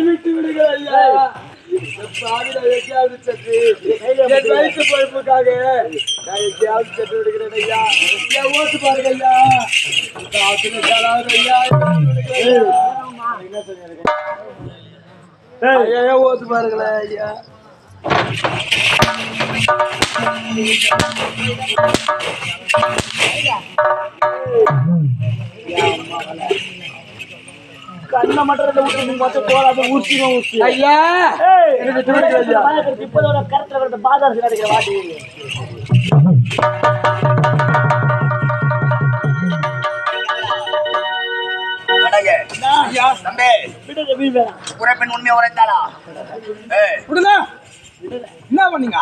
விட்டு விடுங்கள் ஐயா. வயசு பொறுப்புக்காக நான் எங்கேயாவது சென்று விடுகிறேன் ஐயா. ஓட்டு பாருங்க ஐயா. ஐயா ஓட்டு பாருங்களேன் ஐயா. கண்ண மட்டும் போராத ஊர்த்தியும் ஊர்த்தி ஐயா. இப்போதோட கருத்துல பாதாரத்தில் அடிக்கிற வாட்டி என்ன பண்ணீங்க?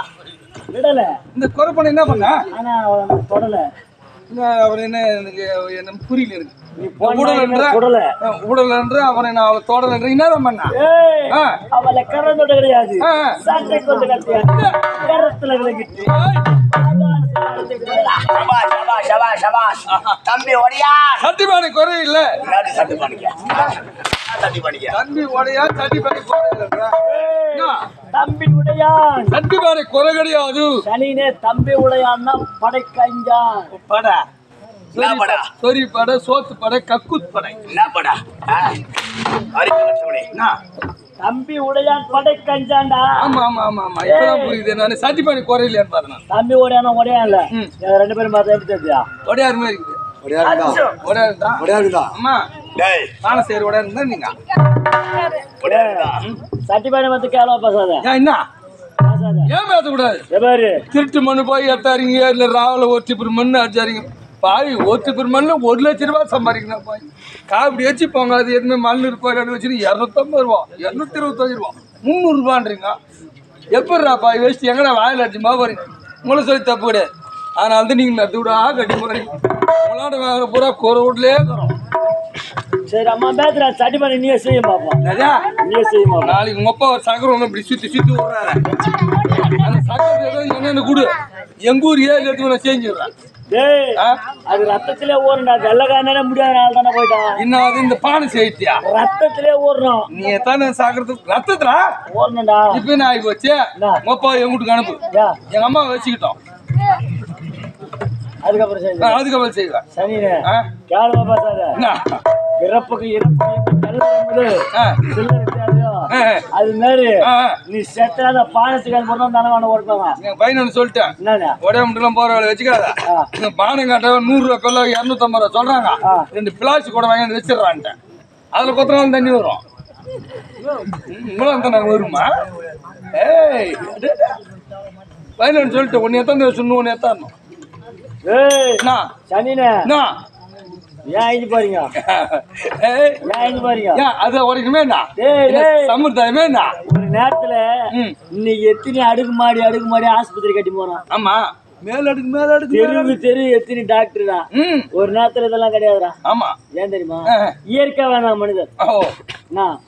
விடல. இந்த குறைப்பணம் என்ன பண்ண? ஆனா தொடல. அவர் என்ன புரியல இருக்கு. உடல் என்று அவனை நான் தொடர் என்று என்னதான் பண்ண? அவளை கரந்தோட கிடையாது. தம்பி ஒடையா சட்டிபானை குறை இல்ல. தம்பி ஒடையா சட்டிபானை தம்பி உடையான் சட்டிபானை குறை கிடையாது. சனினே தம்பி உடையான்னா படை கஞ்சான் பட சொரி படை சோத்து படை கக்குத் படை தம்பி உடையான் படை கஞ்சான்டா. ஆமா ஆமா ஆமா ஆமா இப்பதான் புரியுது. நான் சட்டிபானை குறையிலேன்னு பார்த்தேன். தம்பி உடையானா உடையா இல்ல. ரெண்டு பேரும் பார்த்தா எப்படி தெரியா? ஒடையார் மாதிரி இருக்குது. சட்டிபானை வந்து கேளவா பேசாத. என்ன ஏன் பேசக்கூடாது? திருட்டு மண்ணு போய் எத்தாரிங்க இல்ல ராவல ஒருத்தி மண்ணு அடிச்சாரிங்க பாய். ஒருத்தி மண்ணு 1 லட்சம் ரூபாய் சம்பாதிக்கணும் பாய். காப்பி வச்சு போங்க. அது எதுவுமே மண்ணு ரூபாய் வச்சு 250 ரூபா 225 ரூபா 300 ரூபான்றீங்க. எப்படிரா பாய் வச்சு எங்கடா வாயில் அடிச்சுமா போறீங்க? உங்களை சொல்லி தப்பு கிடையாது. ஆனால் வந்து நீங்கள் நட்டு விடா கட்டி போறீங்க. உங்களாட வாங்குற பூரா குறை வீட்லேயே தரோம். சரி அம்மா பேசுறா சட்டிபானை நீயே செய்ய பாப்போம். நீயே செய்யுமா? நாளைக்கு உங்க அப்பா ஒரு சக்கரம் ஒன்று இப்படி சுற்றி சுற்றி விடுறாரு. அந்த சக்கரத்தை என்னென்ன கூடு எங்க ஊர் 7 எடுத்து நான் செஞ்சிடுறேன். அது ரத்தத்திலே ஓடுண்டா. வெள்ளக்காரனே முடியாத நாள் தானே போயிட்டான். இன்னும் அது இந்த பானை செய்தியா ரத்தத்திலே ஓடுறோம். நீ எத்தானே சாக்கிறதுக்கு ரத்தத்துல ஓடணும்டா. இப்ப என்ன ஆகி போச்சு? உங்க அப்பா எங்க வீட்டுக்கு அனுப்பு. எங்க அம்மா வச்சுக்கிட்டோம். அதுக்கப்புறம் செய்வேன். சனினே கேளுமா பேசாத. இறப்புக்கு அது மாதிரி நீ செத்தாத பானத்துக்கு போறோம் தானே ஓடுவாங்க. பையன் சொல்லிட்டேன் உடம்புலாம் போற வேலை வச்சுக்காத. பானம் காட்ட 100 ரூபா கொள்ள 250 ரூபா சொல்றாங்க. 2 பிளாஸ்டிக் கூட வாங்கி வச்சிடறான்ட்டேன். அதுல கொத்தனாலும் தண்ணி வரும். உங்களும் நாங்க வருமா? ஏய் பையன் சொல்லிட்டு ஒன்னு எத்தனை சொன்ன ஒன்னு எத்தாரணும். சனினே ஏன் பாருங்க அது உடைக்குமே சமுதாயமே ஒரு நேரத்துல இன்னைக்கு எத்தனை அடுக்குமாடி ஆஸ்பத்திரி கட்டி போறோம். ஆமா மேலடுக்கு தெருவுக்கு தெரு எத்தனை டாக்டர் தான். ஒரு நேரத்துல இதெல்லாம் கிடையாதுடா. ஆமா ஏன் தெரியுமா? இயற்கை வேணாம் மனிதர்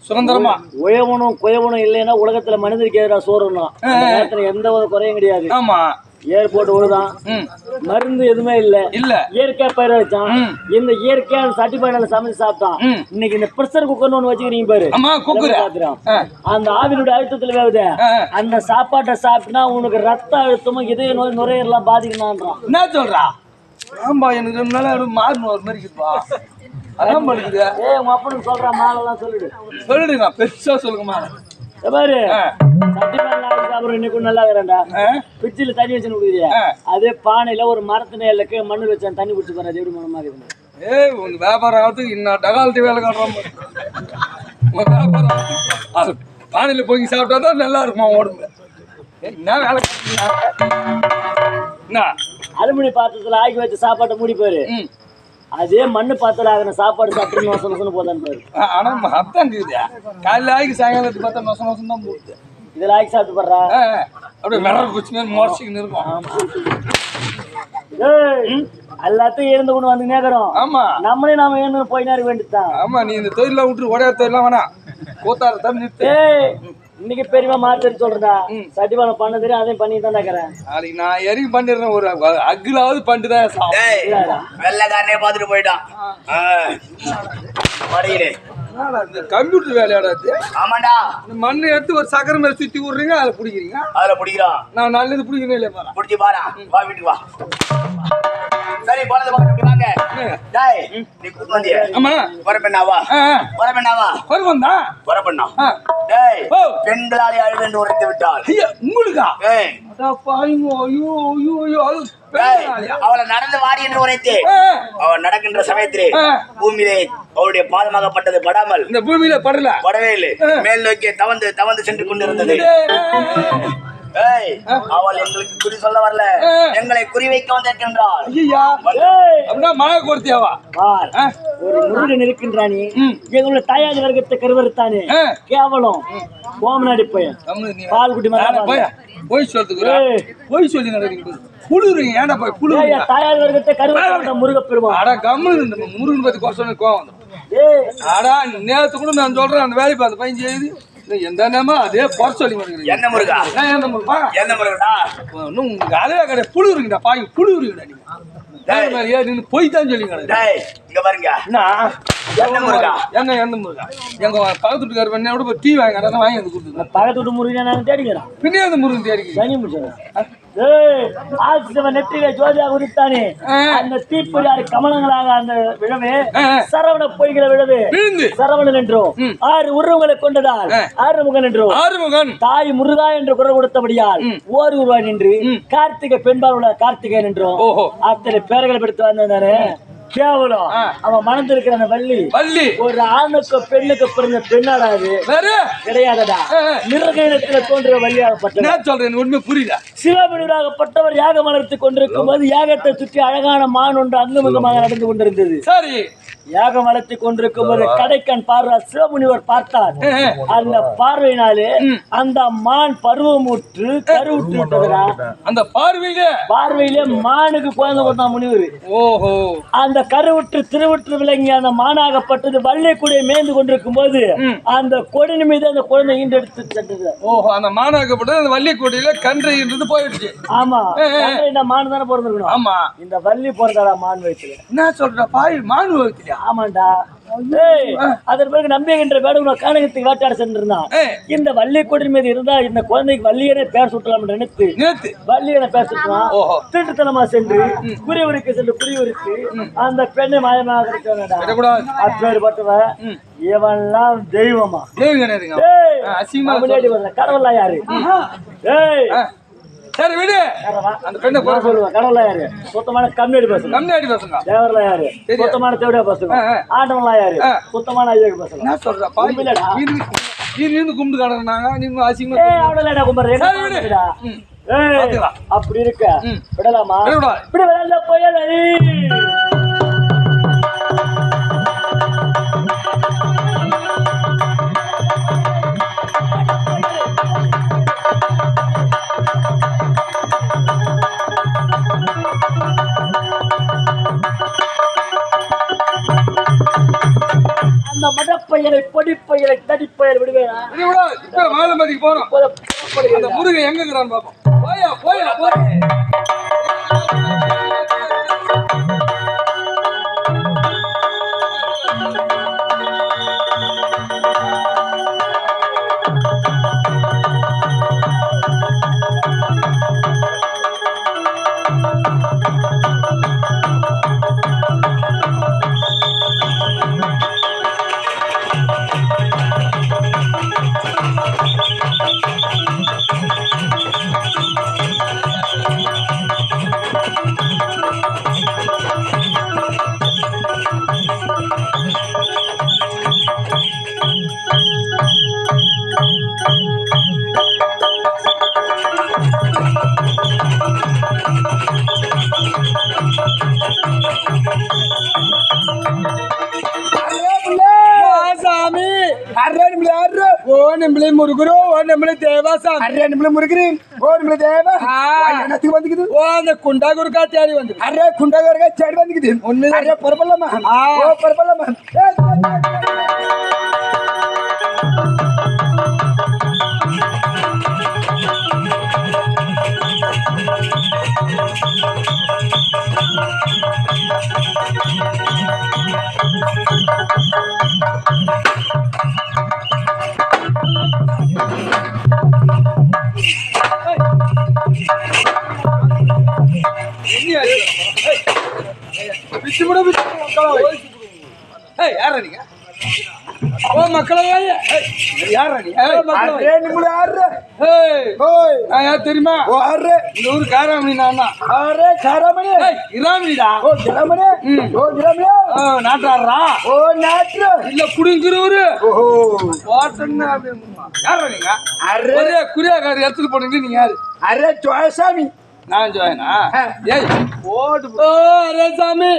சுதந்திரமா உயவனும் குயவனும் இல்லைன்னா உலகத்துல மனிதருக்கு எதிராக சோறணும். நேரத்துல எந்த ஒரு குறையும் கிடையாது. ஆமா ஏர்போர்ட் ஒழுதான் மருந்து எதுவுமே இல்ல இயற்கை பயிர வச்சான். இந்த இயற்கையான சட்டிபானையில சமைச்சு சாப்பிட்டான். இன்னைக்கு இந்த பிரஷர் குக்கர்னு ஒண்ணு வச்சுக்கிறீங்க பாரு. அந்த ஆவினுடைய அழுத்தத்துல வேவுது. அந்த சாப்பாட்டை சாப்பிட்டா உனக்கு ரத்த அழுத்தமும் இதய நோய் நுரையீரலாம் பாதிக்கணும்ன்றான். என்ன சொல்றா? ஆமா எனக்கு மாறணும் ஒரு மாதிரி இருக்குப்பா. அதான் பண்ணுது. உங்க அப்பனுக்கு சொல்ற மாலெல்லாம் சொல்லிடுங்க. பெருசா சொல்லுங்க மாலை பாரு. இன்னைக்கு நல்லா இருக்கிறேன்டா. பிச்சில தண்ணி வச்சு குடிக்கிறியா? அதே பானையில ஒரு மரத்து நேலுக்கு மண்ணு வச்சா தண்ணி குடிச்சு போற. எப்படி மனமா இருக்கு? உங்க வியாபாரம் ஆகுது இன்னும் டகால்ட்டி வேலை காட்டுறோம். வியாபாரம் பானையில போய் சாப்பிட்டா தான் நல்லா இருக்குமா உடம்பு. என்ன வேலை என்ன அலுமினி பாத்திரத்துல ஆக்கி வச்ச சாப்பாட்டை மூடி போயிரு. அதே மண்ணு பாத்திரம் ஆகிற சாப்பாடு சாப்பிட்டு நோசம் நோசம் போதான் பாரு. ஆனா அதான் இருக்குது காலையில் ஆகி சாயங்காலத்துக்கு பார்த்தா நோசம் நோசம் தான் போகுது. இதில் ஆகி சாப்பிட்டு போடுறா அப்படியே விரல் குச்சிங்க முறைச்சிக்கின்னு இருக்கும். எல்லாத்தையும் இருந்து கொண்டு வந்து நேக்கிறோம். ஆமா நம்மளே நாம இருந்து போய் நேரம் வேண்டியதுதான். ஆமா நீ இந்த தொழிலாம் விட்டு உடைய தொழிலாம் வேணாம் கூத்தாரு தான் நிறுத்து. இன்னைக்கு பெரியமா மாத்திட்டு சொல்றா சட்டிபாலம் பண்ண தெரியும் அதையும் பண்ணி தான் கேக்குறேன். நாளைக்கு நான் இறங்கி பண்ணிடுறேன் ஒரு அகிலாவது பண்ணிட்டு தான் வெள்ளக்காரனே பார்த்துட்டு போயிட்டான். இந்த கம்ப்யூட்டர் வேலையாடாது. ஆமாண்டா இந்த மண்ணை எடுத்து ஒரு சக்கரை மேல சுத்தி விடுறீங்க அதை பிடிக்கிறீங்க. அதுல பிடிக்கிறான் நான் நல்லது பிடிக்கிறேன் இல்லையா பாரு பிடிச்சி பாரா வா வீட்டுக்கு வா. சரி போனது வாங்க டேய் நீ கூட்டு வந்தியே. ஆமா வரப்பெண்ணாவா வரப்பெண்ணாவா வருவந்தா வரப்பெண்ணா டேய் பெண்களாலே அழுவென்று உரைத்து விட்டாள். ஐயா உங்களுக்கா? அட பாருங்க ஐயோ ஐயோ ஐயோ அவளை நடந்து வாடி என்று உரைத்து அவள் நடக்கின்ற சமயத்திலே பூமியிலே அவளுடைய பாதமாகப்பட்டது படாமல் இந்த பூமியில படவே இல்லை மேல் நோக்கி தவந்து தவந்து சென்று கொண்டிருந்தது. அவள் எங்களுக்கு குறி சொல்ல வரல எங்களை குறி வைக்க வந்திருக்கின்றாள். மழை கொடுத்தியாவா ஒரு முருகன் இருக்கின்றானே எங்களுடைய தாயாதி வர்க்கத்தை கருவறுத்தானே கேவலம் கோமநாடி போய் பால் குட்டி போய் சொல்றதுக்கு போய் சொல்லி நடக்குது குளிருங்க ஏன்டா போய் குளிர் தாயாதி வர்க்கத்தை கருவறுத்த முருகப்பெருமான் அடா கம்மு இந்த முருகன் பத்தி கோசம் கோவம் வந்துடும். அடா நேரத்து கூட நான் சொல்றேன் அந்த வேலை பார்த்து பையன் செய்யுது எந்த நேரமா அதே போற சொல்லி என்ன முருகா என்ன முருகா என்ன முருகா உங்களுக்கு அதே கிடையாது புழு இருக்குடா பாய் புழு இருக்குடா நீங்க போய் தான் சொல்லி கிடையாது. இங்க பாருங்க என்ன முருகா என்ன எந்த முருகா எங்க பக்கத்து வீட்டுக்கார பண்ண விட டீ வாங்கி வாங்கி வந்து கொடுத்துருக்கேன். பக்கத்து வீட்டு முருகன் நான் தேடிக்கிறேன் பின்னே அந்த முருகன் தேடிக்கிறேன். நெற்றில ஜோதியாக உதித்தானே அந்த தீப்பொறியாறு கமலங்களாக அந்த விழவே சரவண பொய்கிற விழவே சரவணன் என்றோம் 6 உருவங்களை கொண்டதால் ஆறுமுகன் என்றோம் ஆறுமுகன் தாய் முருகா என்று குரல் கொடுத்தபடியால் ஓர் உருவாய் நின்று கார்த்திகை பெண்பால் உள்ள கார்த்திகேயன் என்றோம் அத்தனை பேர்களை படுத்து வந்தானே கேவலம் அவன் மணந்திருக்கிற அந்த வள்ளி ஒரு ஆணுக்கு பெண்ணுக்கு பிறந்த பெண்ணாடாது கிடையாதடா மிருகத்துல தோன்றிய வள்ளியாகப்பட்ட சொல்றேன் உண்மை புரியல. சிவபெருமாகப்பட்டவர் யாக மலர்த்து கொண்டிருக்கும் போது யாகத்தை சுற்றி அழகான மான் ஒன்று அங்குமுகமாக நடந்து கொண்டிருந்தது. சரி யாகம் வளர்த்தி கொண்டிருக்கும் போது கடைக்கண் பார்வை சிவமுனிவர் பார்த்தார். அந்த பார்வையினாலே அந்த மான் பருவமுற்று கருவுற்று விட்டதுனா அந்த பார்வையிலே மானுக்கு குழந்தை கொடுத்தா முனிவர். ஓஹோ அந்த கருவுற்று திருவுற்று விளங்கிய அந்த மானாகப்பட்டது வள்ளி கூடிய மேய்ந்து கொண்டிருக்கும் போது அந்த கொடியின் மீது அந்த குழந்தை ஈண்டெடுத்து சென்றது. ஓஹோ அந்த மானாகப்பட்டது அந்த வள்ளி கொடியில கன்று ஈன்றது போயிடுச்சு. ஆமா இந்த மான் தானே பிறந்திருக்கணும். ஆமா இந்த வள்ளி பிறந்தாடா மான் வயிற்றுல. என்ன சொல்ற பாய் மான் வயிற்றுல? ஆமாண்டா அதன் பிறகு நம்பிக்கின்ற வேடுகளை காணகத்துக்கு வேட்டாட சென்றிருந்தான். இந்த வள்ளி கொடியின் மீது இருந்தா இந்த குழந்தைக்கு வள்ளியனை பேர் சுட்டலாம் என்று நினைத்து வள்ளியனை பேர் சுட்டுவான். திருட்டுத்தனமா சென்று குறிவருக்கு சென்று குறிவருக்கு அந்த பெண்ணை மாயமாக அப்பேற்பட்டவன் இவன்லாம் தெய்வமா கடவுளா யாரு? சரி விடு அந்த பெண்ணை போற சொல்லுவேன். கடவுளா யாரு? சுத்தமான கம்யூனிட்டி பசங்க. தேவரலா யாரு? சுத்தமான தேவடியா பசங்க. ஆண்டவங்களா யாரு? சுத்தமான ஐயக்கு பசங்க. என்ன சொல்ற பாய்லடா நீ கும்பிட்டு கடறாங்க நீங்க அசிங்கமா அவ்வளவுலடா கும்பிடுறேன். அப்படி இருக்க விடலாமா? இப்படி விடல போயல அந்த மடப்பையலை பொடிப்பையலை தடிப்பையல் விடுவேனா? மாலமதிக்கு போறோம். அந்த முருகன் எங்க இருக்கிறான்னு பாப்போம். போயா போயா போய் நிம்பளை முருகரு ஓ நிம்பளை தேவாசாமி அரே நிம்பளை முருகரு ஓ நிம்பளை தேவா என்னத்துக்கு வந்துக்குது ஓ அந்த குண்டாகுருக்கா தேடி வந்து அரே குண்டகருக்கா தேடி வந்துக்குது ஒண்ணு அரே பரபலமா ஓ பரபலமா யாரா நீங்க ஓ மக்களே யாரா நீங்க அரே நிம்பளை ஆறு ஓய் யார் தெரியுமா ஓ அரே இந்த ஊரு காராமணி நான் தான் அரே காரமணி இராமணிடா ஓ கிராமணி ஓ கிராமணி நாட்டாடுறா ஓ நாட்ரு இல்ல குடிங்கிறவரு ஓஹோ வாட்டன்னு யாரா நீங்க அரே ஒரே குறியாக்காரர் எடுத்துட்டு போனீங்க நீங்க யாரு அரே ஜோயசாமி நான் ஜோயனா ஏய் ஓடு ஓ அரே சாமி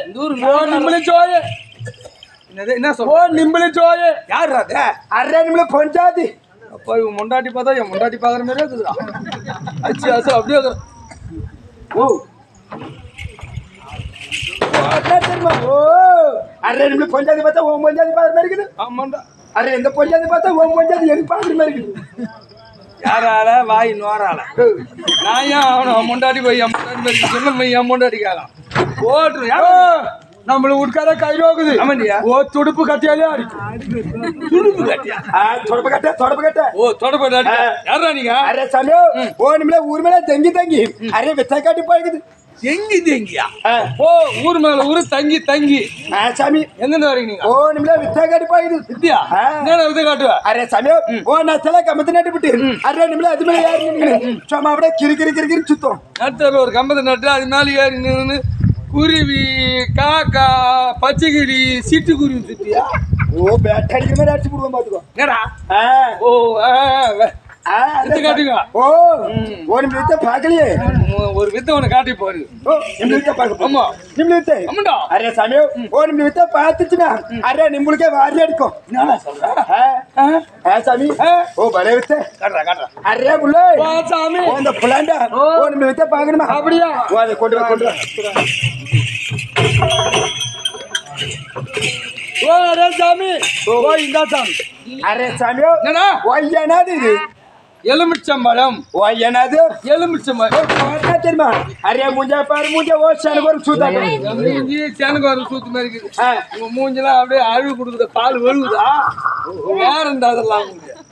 ஓ நிம்பளை ஜோய என்ன சொல்ற ஓ நிம்பளை ஜோய யார் அது அரே நிம்பளை பஞ்சாதி அப்பா இவன் முண்டாட்டி பார்த்தா என் முண்டாட்டி பாக்குற மாதிரியே இருக்குதுடா அச்சு அசல் அப்படியே இருக்குது. ஓ தெரியுமா ஓ அரே நிம்பளை பஞ்சாதி பார்த்தா ஓ பஞ்சாதி பாக்குற மாதிரி இருக்குது ஆமாண்டா அரே இந்த பஞ்சாதி பார்த்தா ஓ பஞ்சாதி எனக்கு பாக்குற மாதிரி இருக்குது யாரால வாய் நோரால நான் ஏன் அவனை முண்டாட்டி போய் என் முண்டாட்டி போய் சொன்ன என் முண்டாட்டி கேட்கலாம் ஓட்டு நம்மள உட்கார கை நோக்குது ஆமாண்டியா ஓ துடுப்பு கட்டியாலே அடிக்கும் துடுப்பு கட்டியா தொடப்பு கட்ட ஓ தொடப்பு யாரா நீங்க அரே சாமி ஓ நிம்மள ஊர் மேல தங்கி தங்கி அரே வித்த காட்டி போய்க்குது எங்கி தேங்கியா ஓ ஊர் மேல ஊரு தங்கி தங்கி சாமி எங்க வரீங்க நீங்க ஓ நிம்மள வித்த காட்டி போய்க்குது வித்தியா என்ன வித்த காட்டுவ அரே சாமி ஓ நான் தல கம்பத்து நட்டு விட்டு அரே நிம்மள அது மேல யாரு நின்னு சும்மா அப்படியே கிரி கிரி கிரி கிரி சுத்தம் நட்டு ஒரு கம்பத்தை நட்டு அது மேல ஏறி நின்று குருவி காக்கா பச்சைக்கிளி சிட்டுக்குருவி சுத்தியா ஓ பேட் அடிக்கிற மாதிரி அடிச்சு போடுவோம் பாத்துக்கோ என்னடா ஓ வித்து காட்டுங்க ஓ ஓ நிம்மள வித்த பாக்கலையே ஒரு வித்த உனக்கு காட்டி போறது ஓ நிம்மள வித்த பாக்க ஆமா நிம்மள வித்த ஆமாண்டா அரே சாமி ஓ நிம்மள வித்த பாத்துச்சுனா அரே நிம்மளுக்கே வாரி அடிக்கும் என்னடா சொல்ற சாமி ஓ பலே வித்த காட்டுறா அரே புள்ள வா சாமி ஓ இந்த புலாண்டா ஓ நிம்மள வித்த பாக்கணுமா அப்படியா ஓ அதை கொண்டு வா ஓ அரே சாமி ஓ இந்த சாமி அரே சாமி என்னடா ஓ என்னது இது எலுமிச்சம்பழம் ஓ என்னது எலுமிச்சம்பழம் தெரியுமா அரே மூஞ்சா பாரு மூஞ்சா ஓ சனகர் சூதா மூஞ்சி சேனகார சூத்து மாதிரி இருக்குது உங்க மூஞ்செல்லாம் அப்படியே அழுகு கொடுக்குற பால் வெளுகுதா வேற இருந்தா அதெல்லாம்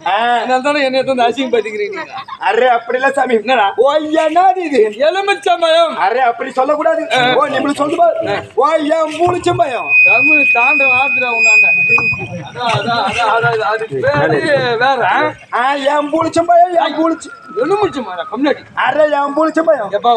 அதனால தானே என்னை வந்து அசிங்கப்படுத்திக்கிறீங்க அரே அப்படி இல்ல சாமி என்னடா ஓ என்னது இது எலுமிச்சம்பழம் அரே அப்படி சொல்லக்கூடாது ஓ நிம்மள சொல்லு பாரு ஓ என் மூலிச்சம்பயம் தமிழ் தாண்ட வாத்துறா உன்னாண்ட அதான் அது பேரு வேற என் மூலிச்சம்பயம் என் மூலிச்சு எலுமிச்சம்பழம் கம்னாடி அரே என் மூலிச்சம்பயம் எப்பா